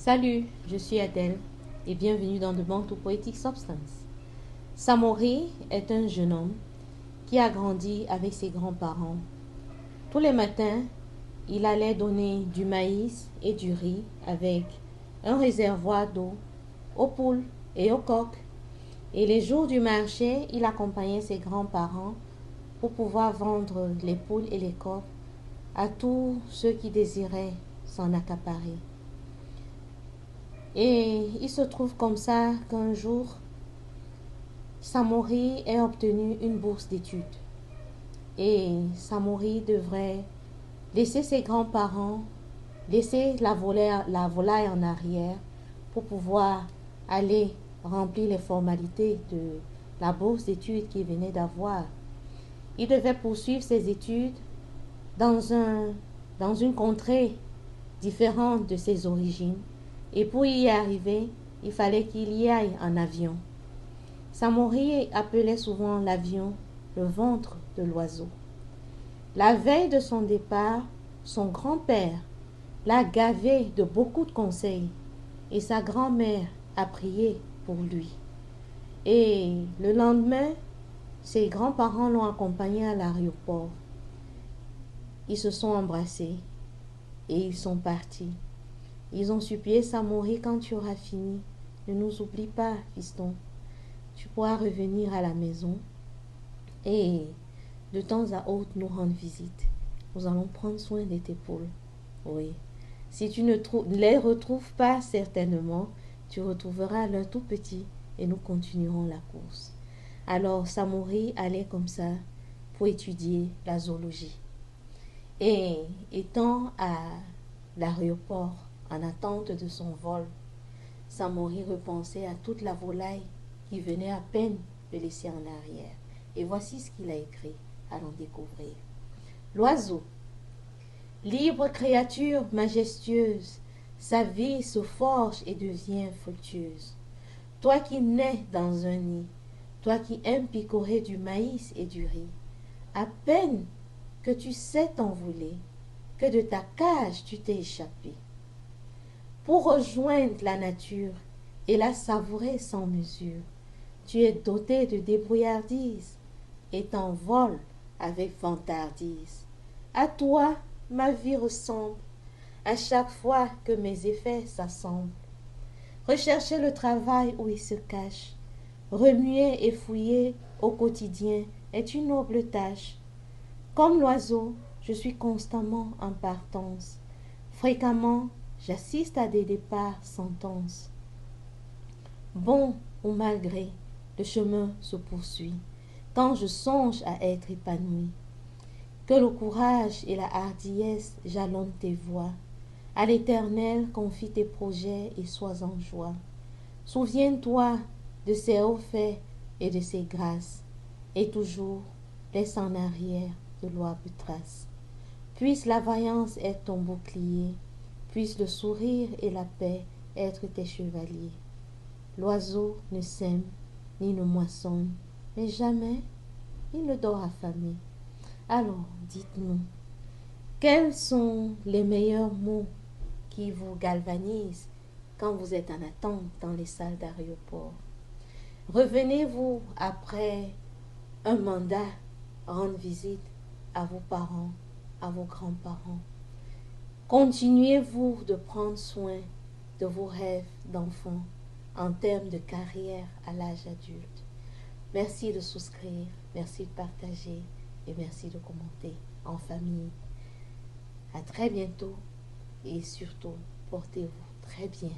Salut, je suis Adèle et bienvenue dans The Bantu Poetic Substance. Samori est un jeune homme qui a grandi avec ses grands-parents. Tous les matins, il allait donner du maïs et du riz avec un réservoir d'eau aux poules et aux coqs. Et les jours du marché, il accompagnait ses grands-parents pour pouvoir vendre les poules et les coqs à tous ceux qui désiraient s'en accaparer. Et il se trouve comme ça qu'un jour, Samori ait obtenu une bourse d'études. Et Samori devrait laisser ses grands-parents, laisser la volaille en arrière pour pouvoir aller remplir les formalités de la bourse d'études qu'il venait d'avoir. Il devait poursuivre ses études dans une contrée différente de ses origines. Et pour y arriver, il fallait qu'il y aille en avion. Samori appelait souvent l'avion le ventre de l'oiseau. La veille de son départ, son grand-père l'a gavé de beaucoup de conseils et sa grand-mère a prié pour lui. Et le lendemain, ses grands-parents l'ont accompagné à l'aéroport. Ils se sont embrassés et ils sont partis. Ils ont supplié Samori: quand tu auras fini, ne nous oublie pas, fiston. Tu pourras revenir à la maison et de temps à autre nous rendre visite. Nous allons prendre soin de tes poules. Oui. Si tu ne les retrouves pas, certainement, tu retrouveras l'un tout petit et nous continuerons la course. Alors Samori allait comme ça pour étudier la zoologie. Et étant à l'aéroport, en attente de son vol, Samori repensait à toute la volaille qui venait à peine de laisser en arrière. Et voici ce qu'il a écrit. Allons découvrir. L'oiseau, libre créature majestueuse, sa vie se forge et devient fructueuse. Toi qui nais dans un nid, toi qui aimes picorer du maïs et du riz, à peine que tu sais t'envoler, que de ta cage tu t'es échappé. Pour rejoindre la nature et la savourer sans mesure, tu es doté de débrouillardise et t'envoles avec vantardise. À toi, ma vie ressemble, à chaque fois que mes effets s'assemblent. Rechercher le travail où il se cache, remuer et fouiller au quotidien est une noble tâche. Comme l'oiseau, je suis constamment en partance. Fréquemment, j'assiste à des départs sans tense. Bon ou mal gré, le chemin se poursuit, quand je songe à être épanoui. Que le courage et la hardiesse jalonnent tes voies. À l'Éternel confie tes projets et sois en joie. Souviens-toi de ses hauts faits et de ses grâces, et toujours laisse en arrière de louables traces. Puisse la vaillance être ton bouclier, puisse le sourire et la paix être tes chevaliers. L'oiseau ne sème ni ne moissonne, mais jamais il ne dort affamé. Alors, dites-nous, quels sont les meilleurs mots qui vous galvanisent quand vous êtes en attente dans les salles d'aéroport? Revenez-vous après un mandat rendre visite à vos parents, à vos grands-parents? Continuez-vous de prendre soin de vos rêves d'enfant en termes de carrière à l'âge adulte? Merci de souscrire, merci de partager et merci de commenter en famille. À très bientôt et surtout, portez-vous très bien.